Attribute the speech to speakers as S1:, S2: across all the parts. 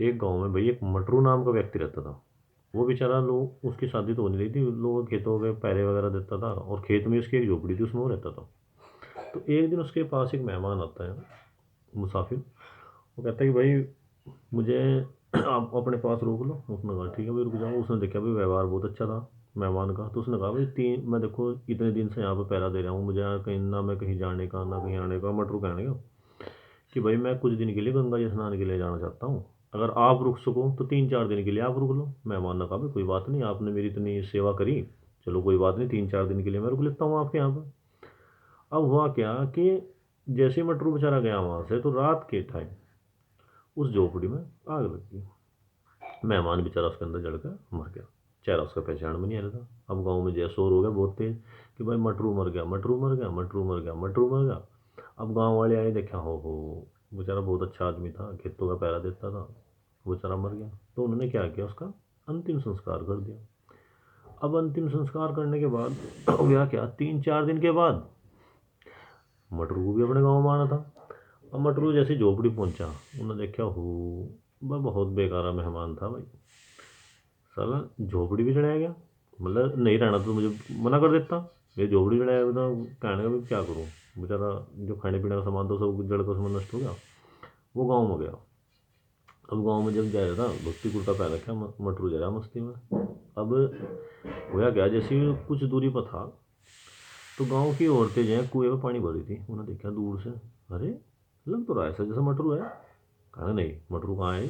S1: एक गांव में भाई एक मटरू नाम का व्यक्ति रहता था। वो बेचारा, लोग उसकी शादी तो हो नहीं रही थी, लोग खेतों के पहरे वगैरह देता था और खेत में उसकी एक झोपड़ी थी, उसमें वो रहता था। तो एक दिन उसके पास एक मेहमान आता है, मुसाफिर। वो कहता है कि भाई मुझे आप अपने पास रोक लो। उसने कहा ठीक है भाई रुक जाओ। उसने देखा भाई व्यवहार बहुत अच्छा था मेहमान का, तो उसने कहा भाई तीन, मैं देखो इतने दिन से यहाँ पे पहरा दे रहा हूँ, मुझे यहाँ कहीं ना, मैं कहीं जाने का ना कहीं आने का। मटरू कहने का कि भाई मैं कुछ दिन के लिए गंगा जी स्नान के लिए जाना चाहता हूँ, अगर आप रुक सको तो 3-4 दिन के लिए आप रुक लो। मेहमान ने कहा भाई कोई बात नहीं, आपने मेरी इतनी सेवा करी, चलो कोई बात नहीं, 3-4 दिन के लिए मैं रुक लेता हूँ आपके यहाँ पर। अब हुआ क्या कि जैसे ही मटरू बेचारा गया वहाँ से, तो रात के टाइम उस झोपड़ी में आग लग गई। मेहमान बेचारा उसके अंदर जल कर मर गया। चेहरा उसका पहचान में नहीं आ रहा था। अब गांव में जय शोर हो गया बहुत तेज कि भाई मटरू मर गया, मटरू मर गया, मटरू मर गया, मटरू मर गया। अब गांव वाले आए, देखा हो बेचारा बहुत अच्छा आदमी था, खेतों का पहरा देता था, वो बेचारा मर गया। तो उन्होंने क्या किया, उसका अंतिम संस्कार कर दिया। अब अंतिम संस्कार करने के बाद हुआ क्या, 3-4 दिन के बाद मटरू को भी अपने गाँव में आना था। अब मटरू जैसे झोपड़ी पहुंचा, उन्होंने देखा हो वह बहुत बेकारा मेहमान था भाई, साला झोपड़ी भी चढ़ाया गया। मतलब नहीं रहना तो मुझे मना कर देता, ये झोपड़ी चढ़ाया हुआ था। कहने का भी क्या करूँ, बेचारा जो खाने पीने का सामान था सब जड़ का सामान नष्ट हो गया। वो गाँव में गया। अब गाँव में जब जा रहा था, धोती कुर्ता पहन रखा, मटरू जा रहा मस्ती में। अब होया क्या, जैसे ही कुछ दूरी पर था, तो गांव की औरतें जो है कुएं में पानी भर रही थी। उन्होंने देखा दूर से, अरे लग तो रहा है ऐसा जैसा मटरू है। कहा नहीं, मटरू कहाँ है।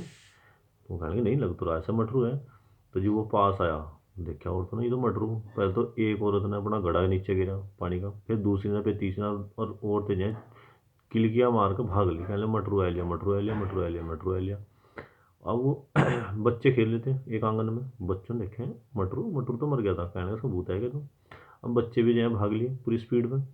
S1: वो कहने लगे नहीं, लग तो रहा है ऐसा मटरू है। तो जी वो पास आया, देखा और तो नहीं, तो मटरू। पहले तो एक औरत ने अपना घड़ा नीचे गिरा पानी का, फिर दूसरी ने, फिर तीसरी ने, और औरतें जो है किलकियाँ मार कर भाग ली, कहने लगे, मटरू आ लिया, मटरू आ लिया, मटरू आ लिया, मटरू आ लिया। अब वो बच्चे खेल रहे थे एक आंगन में, बच्चों ने देखे मटरू, मटरू तो मर गया था, कहने का उसको भूत आएगा तो। अब बच्चे भी जो है भाग लिए पूरी स्पीड में।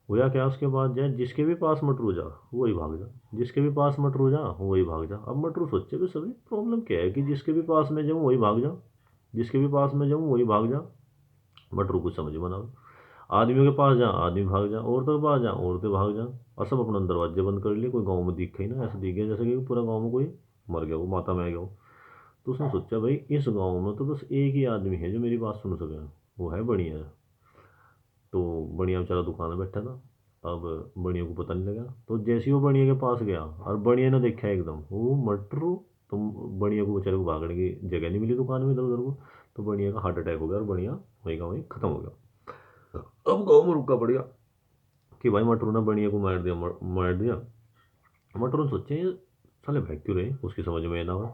S1: हुआ क्या, उसके बाद जो है जिसके भी पास मटरू जा वही भाग जा, जिसके भी पास मटरू जा वही भाग जा। अब मटरू सोचे भी सभी प्रॉब्लम क्या है कि जिसके भी पास में जाऊँ वही भाग जा, जिसके भी पास में जाऊँ वही भाग जा। मटरू कुछ समझ बनाओ, आदमियों के पास जा आदमी भाग जा, औरतों के पास जा औरतें भाग जा, और सब अपना दरवाजे बंद कर लिए। कोई गाँव में दिखा ही ना, ऐसा दिख गया जैसे कि पूरा गाँव में कोई मर गया, वो माता में आ गया हो। तो उसने सोचा भाई इस गाँव में तो बस एक ही आदमी है जो मेरी बात सुन सके, वो है बढ़िया। तो बढ़िया बेचारा दुकान में बैठा था। अब बढ़िया को पता नहीं लगा, तो जैसे ही वो बढ़िया के पास गया और बढ़िया ने देखा एकदम वो मटरू, तो बढ़िया को बेचारे को भागने की जगह नहीं मिली दुकान में इधर उधर को। तो बढ़िया का हार्ट अटैक हो गया और बढ़िया वहीं का वहीं खत्म हो गया। अब गाँव में रुका पड़ गया कि भाई मटरू ने बढ़िया को मार दिया, मार दिया। मटरू ने सोचे ये साले भाग क्यों रहे, उसकी समझ में ना हो।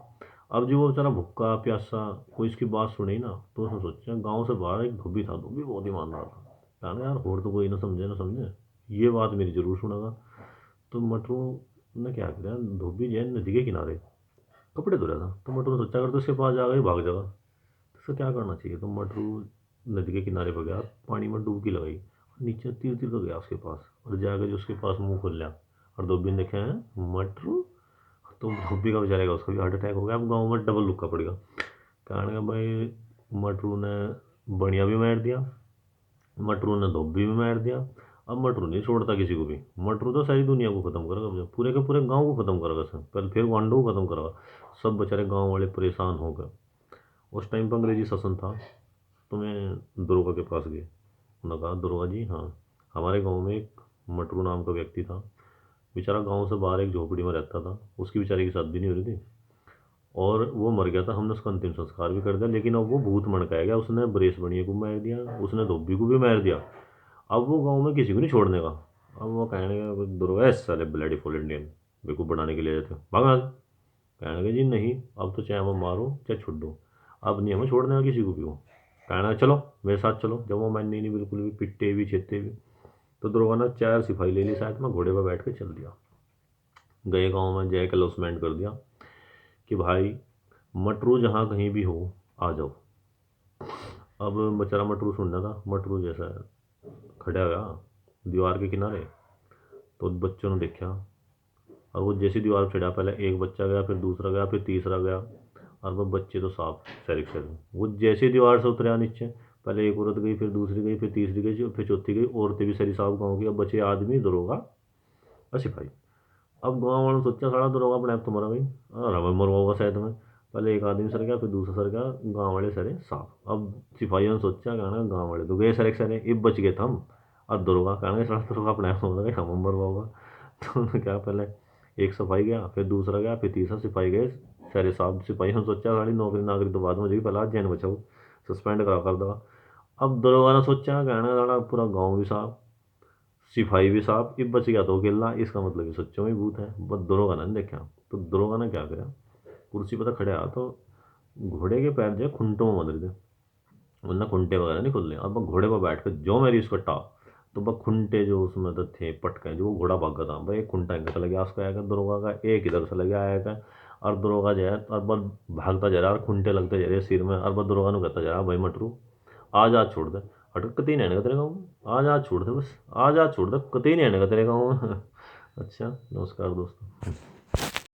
S1: अब जो वो बेचारा भूखा प्यासा, कोई इसकी बात सुने ही ना, तो उसने सोचा गाँव से बाहर एक धोबी था, धोबी बहुत ईमानदार था, कहना यार और तो कोई ना समझे ना समझे, ये बात मेरी जरूर सुनेगा। तो मटरू ने क्या किया, धोबी जो है नदी के किनारे कपड़े धो रहा था, तो मटरू ने सोचा अगर तो उसके पास जाएगा ही भाग जाएगा, तो उसको क्या करना चाहिए। तो मटरू नदी के किनारे पर गया, पानी में डुबकी लगाई, नीचे तीर तीर तो गया उसके पास, और जाकर जो उसके पास मुंह खोल लिया, और धोबी ने देखा है मटरू। तो धोबी का बेचारे का उसका भी हार्ट अटैक हो गया। अब गाँव में डबल लुक्का पड़ेगा, कहने का भाई मटरू ने बढ़िया भी मार दिया, मटरू ने धोबी भी मार दिया। अब मटरू नहीं छोड़ता किसी को भी, मटरू तो सारी दुनिया को खत्म करेगा, अब पूरे के पूरे गांव को खत्म करेगा सर, पहले फिर वांडो को खत्म करेगा। सब बेचारे गांव वाले परेशान हो गए। उस टाइम पर अंग्रेजी शासन था। तो मैं दरोगा के पास गए, उन्होंने कहा दरोगा जी हाँ, हमारे गांव में एक मटरू नाम का व्यक्ति था, बेचारा गांव से बाहर एक झोपड़ी में रहता था, उसकी बेचारे की शादी नहीं हो रही थी, और वो मर गया था, हमने उसका अंतिम संस्कार भी कर दिया, लेकिन अब वो भूत मणकाया गया, उसने बरेस बनिए को मार दिया, उसने धोबी को भी मार दिया। अब वो गाँव में किसी को नहीं छोड़ने का। अब वो कहने का दरोगा साले ब्लडी फुल इंडियन, बेवकूफ़ बनाने के लिए जाते भागा। कहने का जी नहीं, अब तो चाहे हमें मारो चाहे छोड़ दो, अब नहीं हमें छोड़ने का किसी को भी। हो कहना चलो मेरे साथ चलो, जब वो माननी नहीं बिल्कुल भी, पिट्टे भी छेते भी। तो दरोगा ने 4 सिपाही ले ली साथ में, घोड़े पर बैठ के चल दिया। गए गाँव में जय अनाउंसमेंट कर दिया कि भाई मटरू जहाँ कहीं भी हो आ जाओ। अब बेचारा मटरू सुनना था, मटरू जैसा खड़ा गया दीवार के किनारे। तो बच्चों ने देखा, और वो जैसी दीवार पर चढ़ा, पहले एक बच्चा गया, फिर दूसरा गया, फिर तीसरा गया, और वो बच्चे तो साफ सैरिक सैर। वो जैसी दीवार से उतरा नीचे, पहले एक औरत गई, फिर दूसरी गई, फिर तीसरी गई, फिर चौथी गई, औरतें भी सारी साफ गाँव की। अब बचे आदमी दरोगा और सिपाही। अब गाँव वालों ने सोचा साला दरोगा अपने आप तो मरा गई, और हमें मरवाओगा शायद में। पहले एक आदमी सर गया, फिर दूसरा सर गया, गाँव वाले सरे साहब। अब सिपाहियों ने सोचा, कहना गाँव वाले तो गए सर, एक सरे इब बच गए थे हम। अब दरोगा कहना साला दरोगा अपने आप मर गए, हमें मरवाओगा। तो उन्होंने क्या, पहले एक सिपाही गया, फिर दूसरा गया, फिर तीसरा सिपाही गए। सारे साहब सिपाहियों ने सोचा साली नौकरी नागरिक तो बाद में हो जाएगी, पहले आज जैन बचाओ, सस्पेंड करा कर दो। अब दरोगा ने सोचा, कहना साला पूरा गाँव भी साहब, सिपाही भी साहब, ये बच गया तो अकेला, इसका मतलब ये सच्चों में भूत है। बस दरोगा ने नहीं देखा। तो दरोगा ने क्या करा, कुर्सी पर खड़ा तो घोड़े के पैर जो खुंटों में बंध रहे थे, वरना खुंटे वगैरह नहीं खुल रहे। अब घोड़े पर बैठ कर जो मेरी उसको टाप, तो बस खुंटे जो उसमें तो थे पटके, जो वो घोड़ा भागा था भाई, एक खुंटा इनका चला गया, उसका आएगा दरोगा का, एक इधर से लगे आएगा। और दरोगा जो है और बस भागता जा रहा है, और खुंटे लगते जा रहे सिर में, और बस दरोगा ने कहता जा रहा, भाई मटरू आज छोड़ दे, अटक कतई नहीं आने का तेरे गाँव में, आज छोड़ दे, बस आज छोड़ दे, कतई नहीं आने का तेरे गाँव में। अच्छा, नमस्कार दोस्तों।